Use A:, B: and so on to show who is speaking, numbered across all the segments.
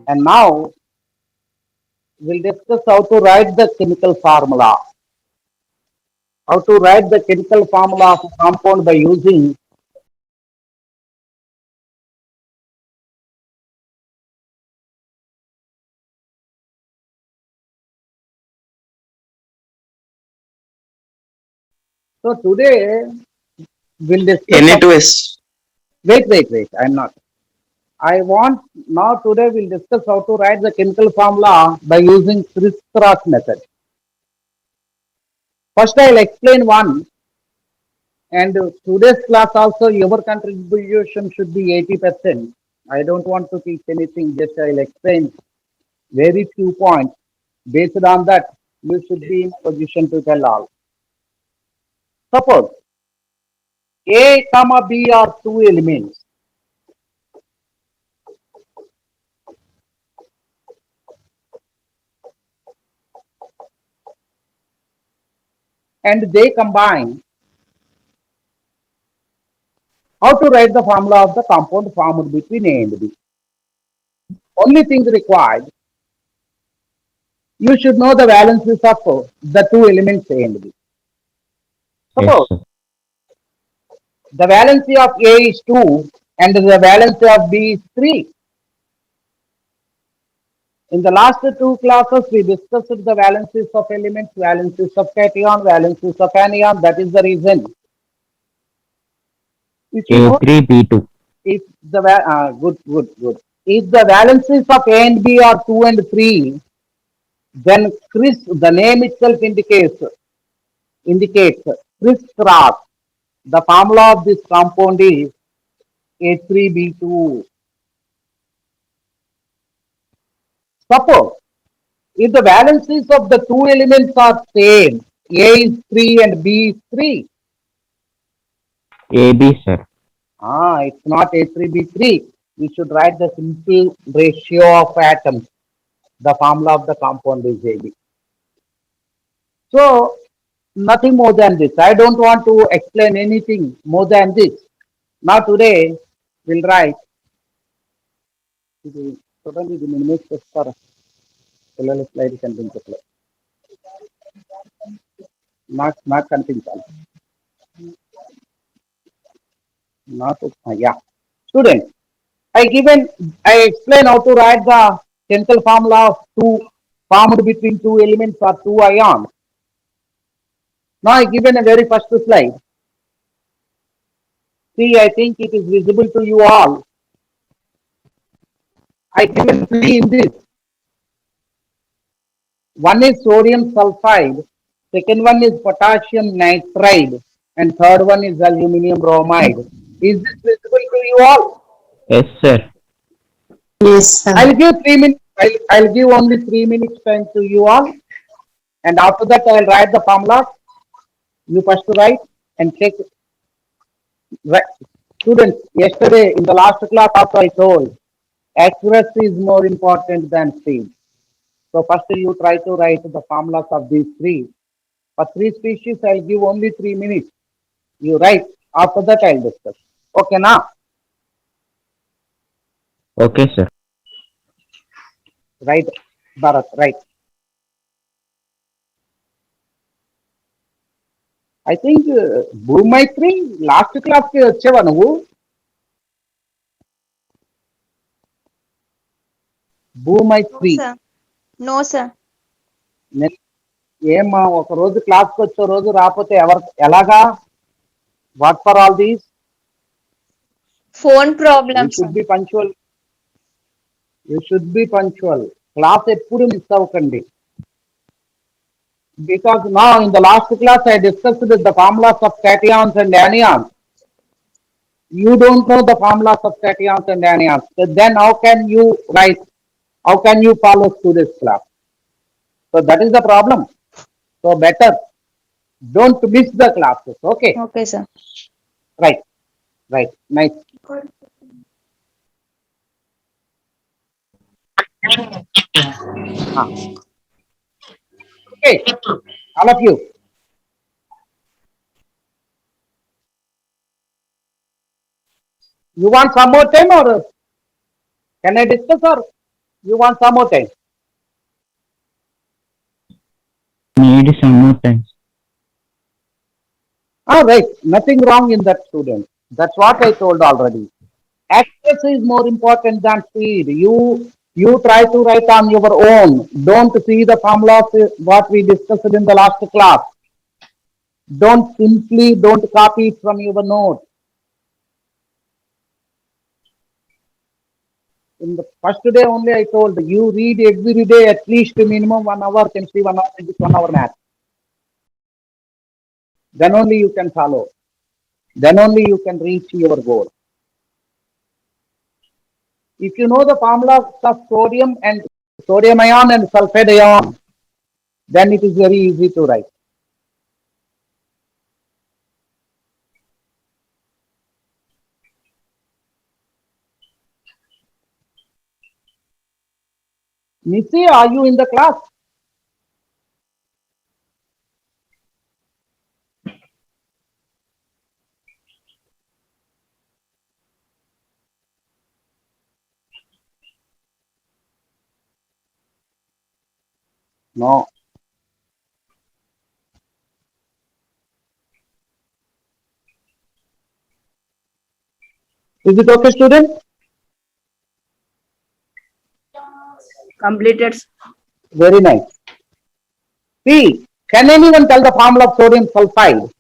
A: And now we'll discuss how to write the chemical formula. How to write the chemical formula of a compound by using so today we'll discuss
B: Na2S.
A: wait. I'm not. I want now today we'll discuss how to write the chemical formula by using crisscross method. First I'll explain one and today's class also your contribution should be 80%. I don't want to teach anything, just I'll explain very few points. Based on that, you should be in position to tell all. Suppose A comma B are two elements and they combine. How to write the formula of the compound formed between A and B? Only thing required, you should know the valences of the two elements A and B.
C: Yes,
A: Suppose
C: sir.
A: the valency of A is 2 and the valency of B is 3. In the last two classes, we discussed the valencies of elements, valencies of cation, valencies of anion. That is the reason. If you know,
C: A3, B2.
A: if the good. If the valencies of A and B are 2 and 3, then the name itself indicates crisscross. The formula of this compound is A3B2. Suppose if the valencies of the two elements are same, A is 3 and B is 3.
C: AB, sir.
A: It's not A3B3. We should write the simple ratio of atoms. The formula of the compound is AB. So, nothing more than this. I don't want to explain anything more than this. Now, today, we'll write. ఇది చూడండి ఇది minimise చేస్తారా పిల్లల slide కనిపించట్లేదు నాకు కనిపించాలి నాకు yeah. Students, I explain how to write the chemical formula of two formed between two elements or two ions. Now I given a very first slide. See, I think it is visible to you all. I given three in this. One is sodium sulfide, second one is potassium nitride, and third one is aluminum bromide. Is this visible to you all?
C: Yes, sir.
D: Yes, sir.
A: I'll give 3 minutes. I'll give only 3 minutes time to you all, and after that I'll write the formula. You first write and check. Students, yesterday in the last class also I told accuracy is more important than speed. So first you try to write the formulas of these three. For three species, I'll give only 3 minutes. You write. After that, I'll discuss. Okay, now
C: Okay, sir.
A: write Bharat. Right. I think Bhumaitri last class కి వచ్చేవా నువ్వు
E: No,
A: భూమైత్రి
E: sir. No, sir.
A: ఏమ్మా ఒక రోజు క్లాస్కి వచ్చే రోజు రాకపోతే ఎలాగా what for all these
E: Phone
A: you
E: problem, sir.
A: Should be punctual class ఎప్పుడు మిస్ అవ్వకండి because now in the last class I discussed the formulas of cations and anions. You don't know the formulas of cations and anions. So then how can you write? How can you follow through this class? So that is the problem. So better don't miss the classes. Okay.
E: Okay, sir.
A: Right. Right. Nice. Ah. Okay. All of you. You want some more time or can I discuss or You want some more time?
C: Need some more time.
A: All right, nothing wrong in that, student. That's what I told already. Accuracy is more important than speed. You try to write on your own. Don't see the formulas what we discussed in the last class. Don't copy it from your note. In the first day only I told you read every day at least minimum 1 hour chemistry, 1 hour physics, 1 hour math. Then only you can follow. Then only you can reach your goal. If you know the formulas of sodium ion and sulfide ion, then it is very easy to write. Nisi, are you in the class? No. Is it okay, student?
E: Completed.
A: Very nice. See, can anyone tell the formula of sodium sulfide?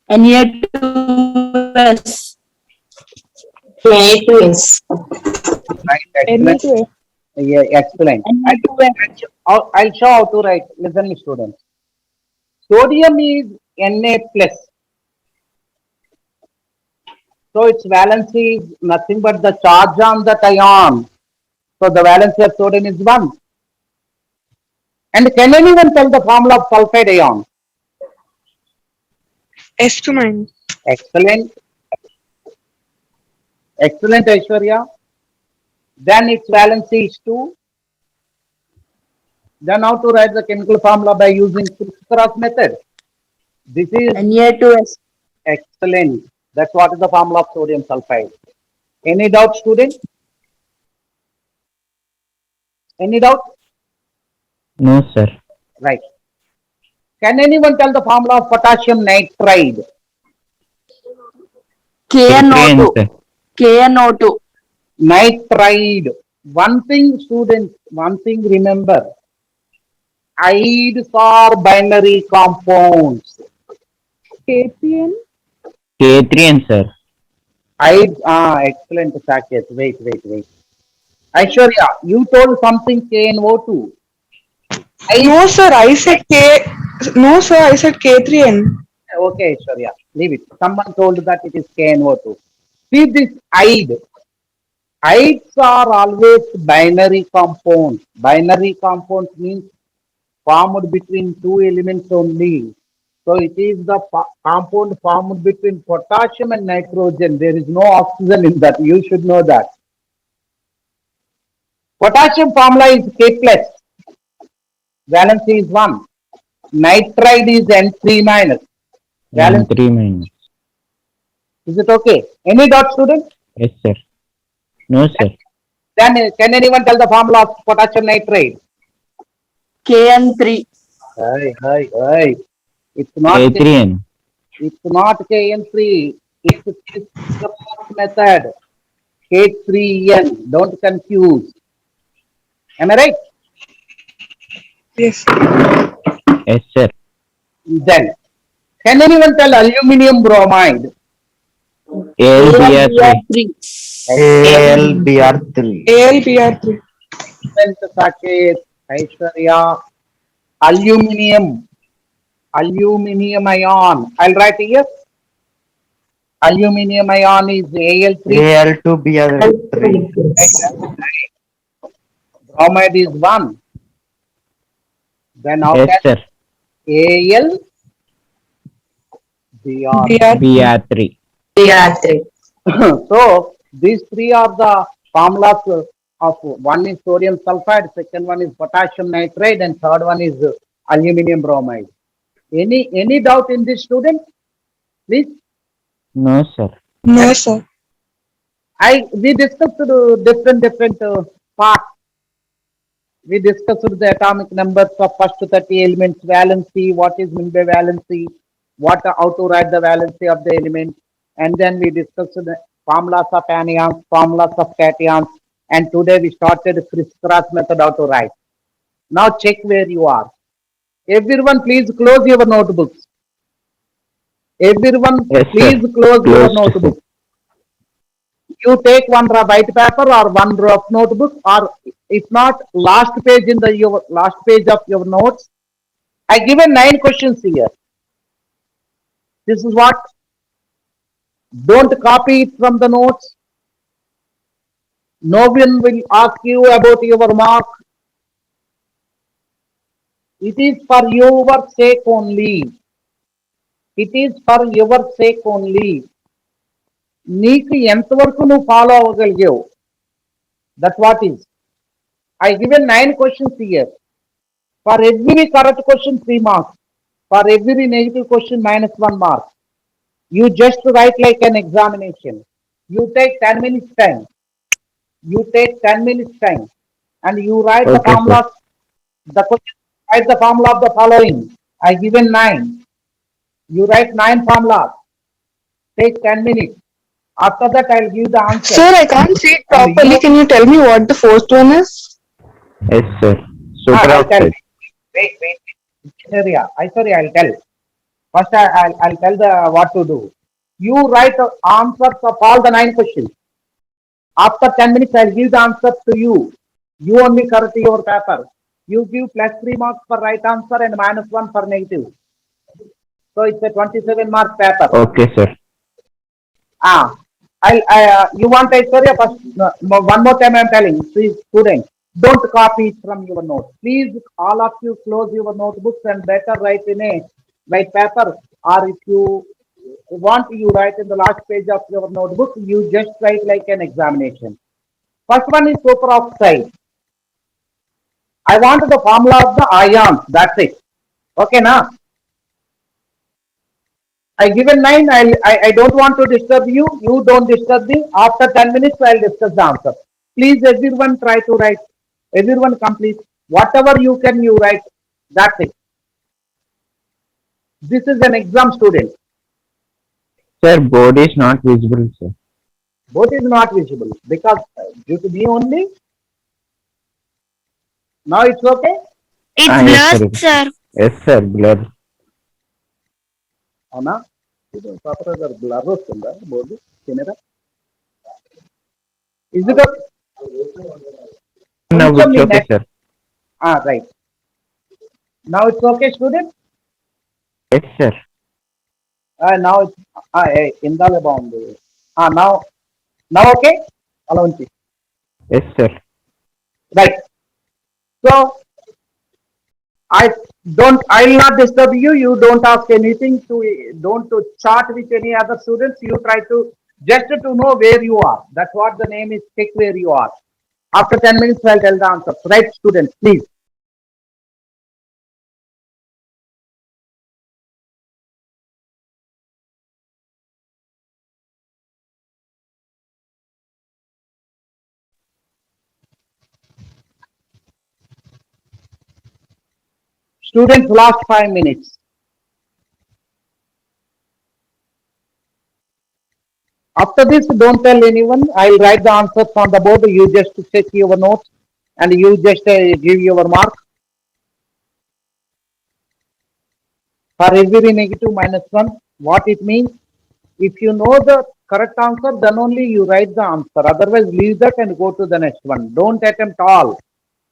E: Na2S.
D: Na2S.
A: Right, excellent.
E: Na2S.
A: Yeah, excellent.
E: Na2S.
A: I'll show how to write. Listen, students. Sodium is Na plus. So its valency is nothing but the charge on that ion. So the valency of sodium is 1. And can anyone tell the formula of sulfide ion?
B: S2 minus.
A: Excellent. Excellent, Aishwarya. Then its valency is 2. Then how to write the chemical formula by using Criss-Cross method? This is
E: Na2S.
A: excellent. That's what is the formula of sodium sulfide. Any doubt, student? Any doubt?
C: No, sir.
A: Right. Can anyone tell the formula of potassium nitride?
C: K3N, sir.
E: KNO2.
A: Nitride. One thing, students, one thing remember. Ides are binary compounds.
B: K3N.
C: K3N, sir.
A: Ides, excellent, Saket. Wait. Aishwarya, you told something KNO2.
B: No, sir. I said K. No, sir. I said K3N.
A: Okay, Aishwarya, leave it. Someone told that it is KNO2. See this ide. Ides are always binary compounds. Binary compounds means formed between two elements only. So it is the compound formed between potassium and nitrogen. There is no oxygen in that. You should know that. Potassium formula is K plus. Valency is 1. Nitride is N3 minus. Valency.
C: N3 minus.
A: Is it okay? Any doubt, student?
C: Yes, sir. No, sir.
A: Then can anyone tell the formula of potassium nitride?
E: KN3.
A: Hi. It's not
C: K3N.
A: It's not KN3. It's the method. K3N. Don't confuse. Am I right?
B: Yes.
C: Yes, sir.
A: Then, can anyone tell aluminum bromide?
C: AlBr3.
F: AlBr3.
B: AlBr3.
A: Saket, Aishwarya, aluminum ion. I'll write here. Aluminum ion is Al3.
F: Al2Br3.
A: Bromide is 1. Then how
C: Yes,
A: can
C: sir.
A: Al Br.
C: Br3.
D: BR3.
A: So these three are the formulas of one is sodium sulfide, second one is potassium nitride, and third one is aluminum bromide. Any doubt in this, student? Please.
C: No, sir.
B: No, sir.
A: We discussed different parts. We discussed the atomic numbers of first 30 elements, valency, what is meant by valency, how to write the valency of the element, and then we discussed the formulas of anions, formulas of cations, and today we started crisscross method how to write. Now check where you are. Everyone, please close your notebooks. Everyone,
C: Yes, sir.
A: please close your
C: Closed,
A: notebook. You take one white paper or one rough notebook, or if not, last page in the your last page of your notes. I given 9 questions here. This is what. Don't copy it from the notes. No one will ask you about your mark. It is for your sake only. It is for your sake only. నీకు ఎంతవరకు నువ్వు follow అవ్వగలిగావు that what is I given 9 questions here. For every correct question 3 marks, for every negative question -1 mark. You just write like an examination. You take 10 minutes time. You take 10 minutes time and you write the
C: Okay,
A: formula.
C: sir.
A: The question, write the formula of the following. I given 9. You write 9 formulas. Take 10 minutes. After that, I'll give the answer.
B: Sir, I can't see it
A: And
B: properly. Can you tell me what the first one is?
C: Yes, sir.
A: I'll tell.
C: Superoxide.
A: Wait. Area. I'll tell. First, I'll tell the what to do. You write the answers of all the 9 questions. After 10 minutes, I'll give the answer to you. You only correct your paper. You give +3 marks for right answer and -1 for negative. So it's a 27 mark paper.
C: Okay, sir.
A: You want Aishwarya first? No, one more time I'm telling. Please, students, don't copy it from your notes. Please, all of you close your notebooks and better write in a white paper. Or if you want, you write in the last page of your notebook. You just write like an examination. First one is superoxide. I want the formula of the ions. That's it. Okay, now. I given 9. I don't want to disturb you. You don't disturb me. After 10 minutes, I'll discuss the answer. Please, everyone try to write. Everyone complete. Whatever you can, you write. That's it. This is an exam, student.
C: Sir, board is not visible, sir.
A: Both is not visible because due to me only. Now it's okay.
C: Ah,
F: It's
C: yes,
F: blurred,
C: sir.
F: sir.
C: Yes, sir. Blur.
A: అవునా ఇది proper గా blur వస్తుందా board camera is it
C: No,
A: కొంచెం
C: it's
A: మీ
C: okay,
A: net
C: sir.
A: Right now it's okay student
C: Yes, sir.
A: Now ఇందాలే బాగుంది now now okay అలా ఉంచి
C: Yes, sir.
A: Right so I'll not disturb you. You don't ask anything don't to chat with any other students. You try to just to know where you are. That's what the name is. Check where you are. After 10 minutes, I'll tell the answer. Right, students, please. Students, last 5 minutes. After this, don't tell anyone. I'll write the answers on the board. You just check your notes and you just give your mark. For every negative -1, what it means, if you know the correct answer, then only you write the answer. Otherwise, leave that and go to the next one. Don't attempt all.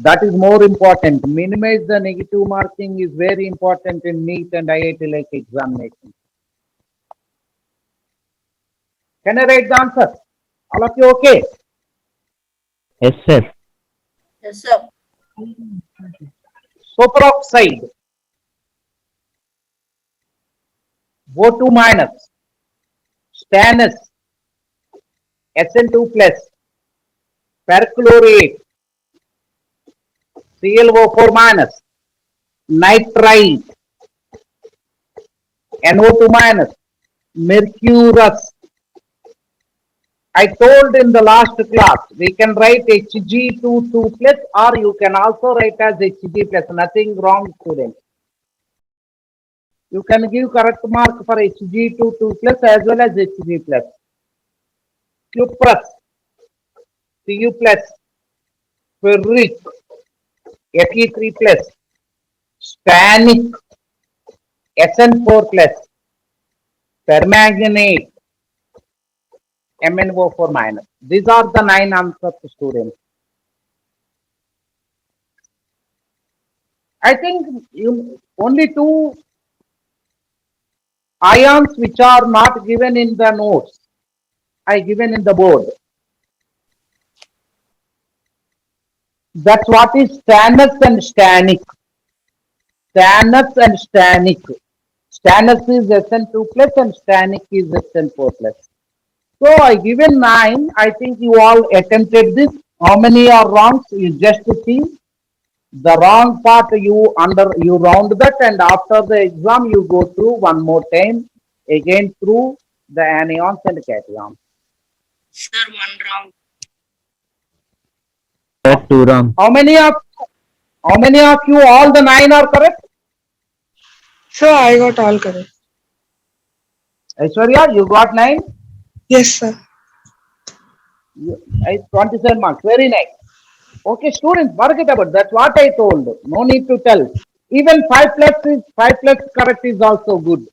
A: That is more important. Minimize the negative marking is very important in NEET and IIT like examination. Can I write the answer? All of you okay?
C: Yes, sir.
E: Yes, sir.
A: Superoxide. O2 minus, stannous, SN2 plus, perchlorate, ClO4 minus, nitrite, NO2 minus, mercurous, I told in the last class, we can write Hg22 plus or you can also write as Hg plus. Nothing wrong, students. You can give correct mark for Hg22 plus as well as Hg plus. Cuprous, Cu plus, ferric, Fe3 plus, stannic, SN4 plus, permanganate, MnO4 minus. These are the 9 answers, students. I think you only 2 ions which are not given in the notes, I given in the board. That's what is stannous and stannic. Stannous and stannic. Stannous is SN2 plus and stannic is SN4 plus. So I given 9. I think you all attempted this. How many are wrongs? You just see the wrong part. You round that, and after the exam you go through one more time again through the anions and cations.
E: Sir, one wrong.
C: Sir, 2 wrong.
A: How many of you all the 9 are correct?
B: Sir, I got all correct.
A: Aishwarya, you got 9?
B: Yes, sir.
A: 27 marks. Very nice. Okay, students, forget about that's what I told. No need to tell. Even 5 plus correct is also good.